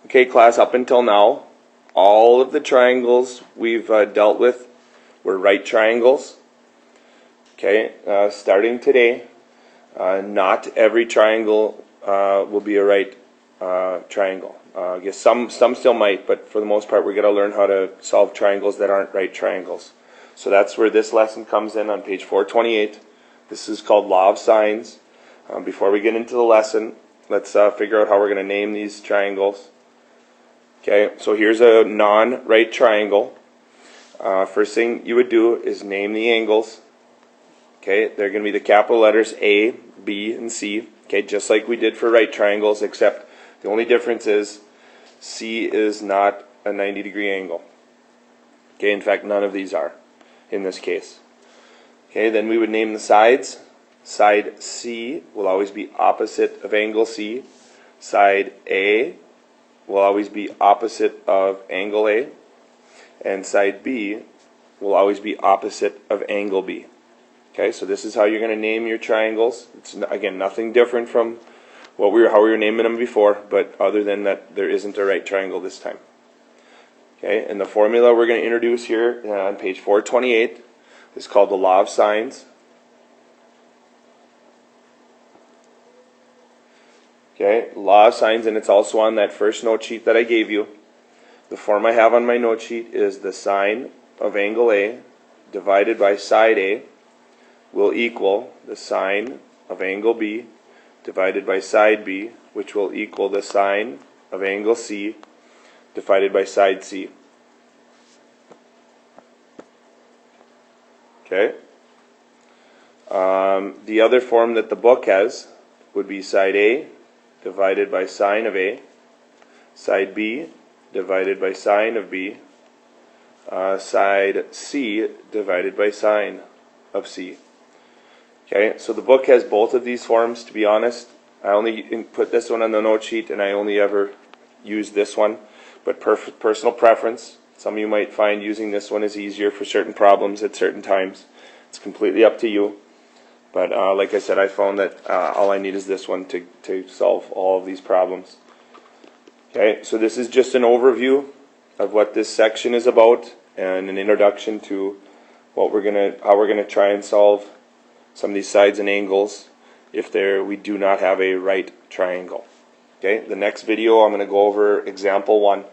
Okay, class, up until now, all of the triangles we've dealt with were right triangles. Okay, starting today, not every triangle will be a right triangle. I guess some still might, but for the most part, we're going to learn how to solve triangles that aren't right triangles. So that's where this lesson comes in on page 428. This is called Law of Sines. Before we get into the lesson, let's figure out how we're going to name these triangles. Okay, so here's a non-right triangle. First thing you would do is name the angles. Okay, they're going to be the capital letters A, B, and C. Okay, just like we did for right triangles, except the only difference is C is not a 90-degree angle. Okay, in fact, none of these are in this case. Okay, then we would name the sides. Side C will always be opposite of angle C. Side A will always be opposite of angle A. And side B will always be opposite of angle B. Okay, so this is how you're going to name your triangles. It's, again, nothing different from how we were naming them before, but other than that, there isn't a right triangle this time. Okay, and the formula we're going to introduce here on page 428 is called the Law of Sines. Okay, Law of Sines, and it's also on that first note sheet that I gave you. The form I have on my note sheet is the sine of angle A divided by side A will equal the sine of angle B divided by side B, which will equal the sine of angle C divided by side C. Okay. The other form that the book has would be side A divided by sine of A, side B divided by sine of B, side C divided by sine of C. Okay, so the book has both of these forms. To be honest, I only put this one on the note sheet and I only ever use this one, but personal preference. Some of you might find using this one is easier for certain problems at certain times. It's completely up to you. But like I said, I found that all I need is this one to solve all of these problems. Okay, so this is just an overview of what this section is about and an introduction to how we're gonna try and solve some of these sides and angles if we do not have a right triangle. Okay, the next video I'm going to go over example 1.